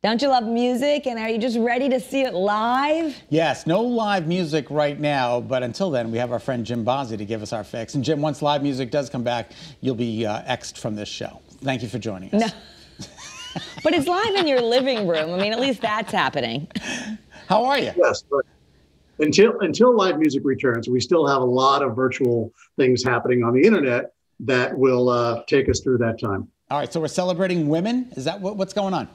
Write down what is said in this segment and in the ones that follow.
Don't you love music, and are you just ready to see it live? Yes, no live music right now, but until then, we have our friend Jim Bozzi to give us our fix. And Jim, once live music does come back, you'll be X'd from this show. Thank you for joining us. No. But it's live in your living room. I mean, at least that's happening. How are you? Yes, but until live music returns, we still have a lot of virtual things happening on the internet that will take us through that time. All right, so we're celebrating women. Is that what's going on?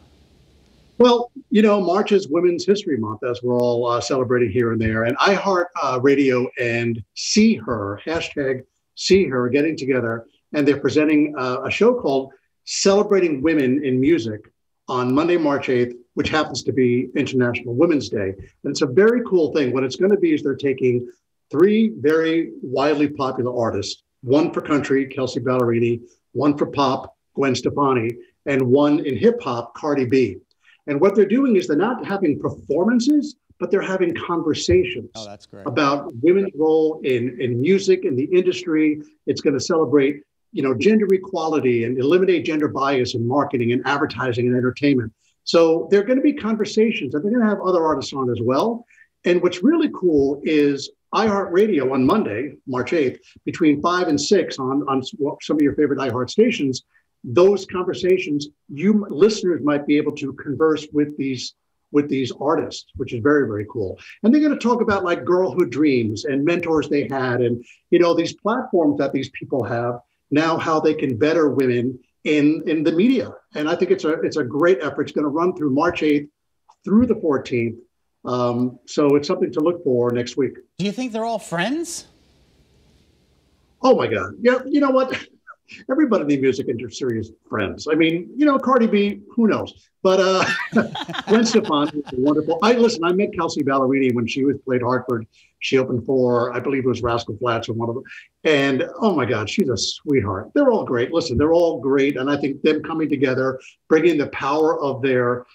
Well, you know, March is Women's History Month, as we're all celebrating here and there. And iHeart Radio and See Her, hashtag See Her, getting together, and they're presenting a show called Celebrating Women in Music on Monday, March 8th, which happens to be International Women's Day. And it's a very cool thing. What it's going to be is they're taking three very widely popular artists, one for country, Kelsea Ballerini, one for pop, Gwen Stefani, and one in hip hop, Cardi B. And what they're doing is they're not having performances, but they're having conversations about women's role in music, in the industry. It's going to celebrate, you know, gender equality and eliminate gender bias in marketing and advertising and entertainment. So there are going to be conversations, and they're going to have other artists on as well. And what's really cool is iHeartRadio on Monday, March 8th, between 5 and 6 on some of your favorite iHeart stations. Those conversations, you listeners might be able to converse with these artists, which is very, very cool. And they're going to talk about like girlhood dreams and mentors they had, and you know, these platforms that these people have now, how they can better women in the media. And I think it's a great effort. It's going to run through March 8th through the 14th. So it's something to look for next week. Do you think they're all friends? Oh my God. Yeah. You know what? Everybody in the music industry is friends. I mean, you know, Cardi B, who knows? But Gwen Stefani is wonderful. I met Kelsea Ballerini when she played Hartford. She opened for, I believe it was Rascal Flatts or one of them. And oh my God, she's a sweetheart. They're all great. Listen, they're all great. And I think them coming together, bringing the power of their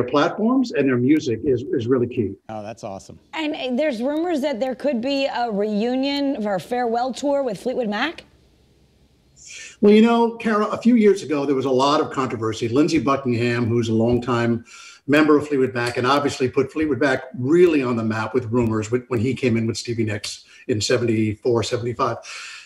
platforms and their music is really key. Oh, that's awesome. And there's rumors that there could be a reunion or a farewell tour with Fleetwood Mac. Well, you know, Kara, a few years ago, there was a lot of controversy. Lindsey Buckingham, who's a longtime member of Fleetwood Mac, and obviously put Fleetwood Mac really on the map with rumors when he came in with Stevie Nicks in 74, 75.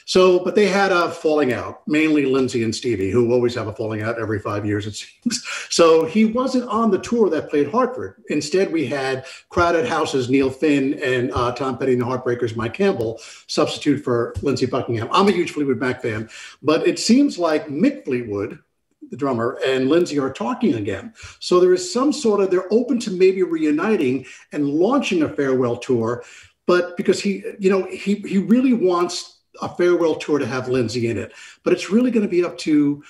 So, but they had a falling out, mainly Lindsey and Stevie, who always have a falling out every 5 years, it seems. So he wasn't on the tour that played Hartford. Instead, we had Crowded House's Neil Finn and Tom Petty and the Heartbreakers' Mike Campbell substitute for Lindsey Buckingham. I'm a huge Fleetwood Mac fan, but it seems like Mick Fleetwood, the drummer, and Lindsey are talking again. So there is some sort of, they're open to maybe reuniting and launching a farewell tour, but because he really wants a farewell tour to have Lindsey in it. But it's really going to be up to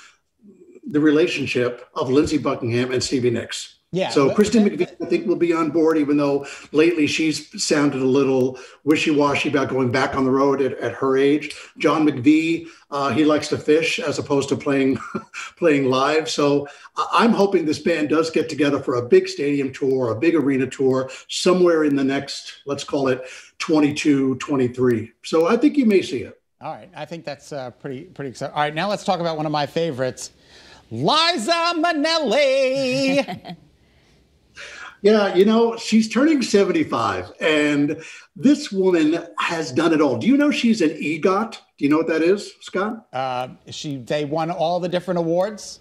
the relationship of Lindsey Buckingham and Stevie Nicks. Yeah. So Kristen McVie, I think, will be on board, even though lately she's sounded a little wishy-washy about going back on the road at her age. John McVie, he likes to fish as opposed to playing live. So I'm hoping this band does get together for a big stadium tour, a big arena tour, somewhere in the next, let's call it 22, 23. So I think you may see it. All right. I think that's pretty exciting. All right. Now let's talk about one of my favorites, Liza Minnelli. Yeah, you know, she's turning 75, and this woman has done it all. Do you know she's an EGOT? Do you know what that is, Scott? They won all the different awards?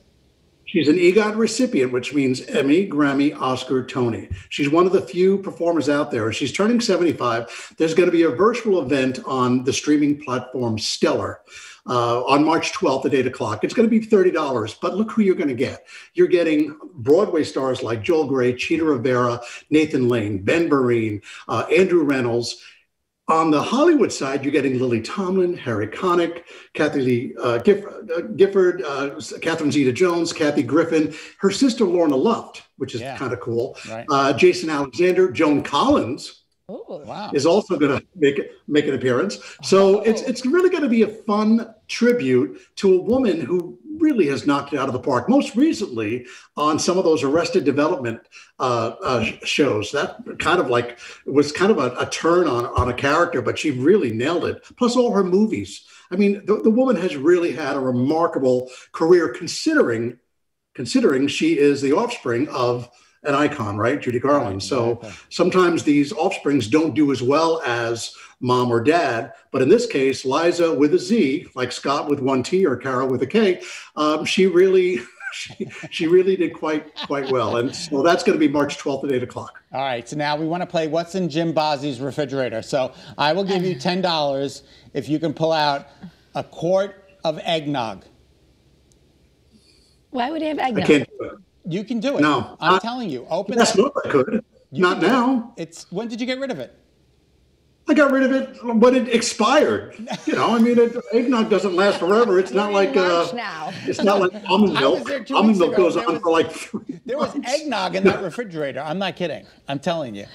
She's an EGOT recipient, which means Emmy, Grammy, Oscar, Tony. She's one of the few performers out there. She's turning 75. There's going to be a virtual event on the streaming platform Stellar on March 12th at 8 o'clock. It's going to be $30, but look who you're going to get. You're getting Broadway stars like Joel Grey, Cheetah Rivera, Nathan Lane, Ben Vereen, Andrew Reynolds. On the Hollywood side, you're getting Lily Tomlin, Harry Connick, Kathy Lee Gifford, Catherine Zeta-Jones, Kathy Griffin, her sister Lorna Luft, which is kind of cool. Right. Jason Alexander, Joan Collins. Oh, wow. Is also going to make an appearance. So it's really going to be a fun tribute to a woman who really has knocked it out of the park. Most recently on some of those Arrested Development shows. That kind of like was kind of a turn on a character, but she really nailed it. Plus all her movies. I mean, the woman has really had a remarkable career considering she is the offspring of an icon, right? Judy Garland. Right, So exactly. sometimes these offsprings don't do as well as mom or dad. But in this case, Liza with a Z, like Scott with one T or Carol with a K, she really she really did quite well. And so that's going to be March 12th at 8 o'clock. All right, so now we want to play What's in Jim Bozzi's Refrigerator. So I will give you $10 if you can pull out a quart of eggnog. Why would he have I eggnog? can't do it. You can do it. No. I'm telling you. Open Yes, that. no, I could. You Not can do it. now. When did you get rid of it? I got rid of it when it expired. You know, I mean, eggnog doesn't last forever. It's not We're in like March now. it's not like almond I was milk. there 2 Almond weeks milk ago. goes There on was- for like 3 There was months. eggnog in that refrigerator. I'm not kidding. I'm telling you.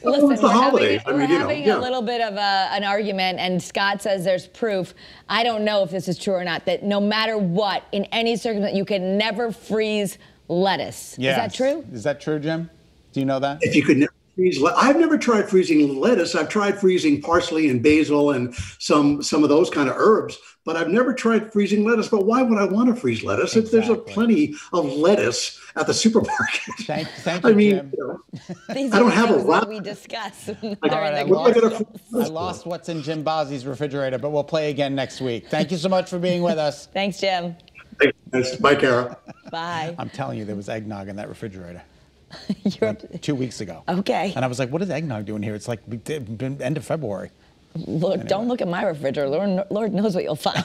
Listen, it's the holidays. we're having a little bit of an argument, and Scott says there's proof. I don't know if this is true or not, that no matter what, in any circumstance, you can never freeze lettuce. Yes. Is that true? Is that true, Jim? Do you know that? If you could never freeze, I've never tried freezing lettuce. I've tried freezing parsley and basil and some of those kind of herbs, but I've never tried freezing lettuce. But why would I want to freeze lettuce? If There's a Exactly. plenty of lettuce at the supermarket. Thank you, I mean, Jim. These I are don't the have a things that wrap. we discuss. All right, I What am I gonna freeze lost what's in Jim Bozzi's refrigerator, but we'll play again next week. Thank you so much for being with us. Thanks, Jim. Thanks. Bye, Kara. Bye. I'm telling you, there was eggnog in that refrigerator You're 2 weeks ago. okay. And I was like, what is eggnog doing here? It's like end of February. Look, don't look at my refrigerator. Lord knows what you'll find.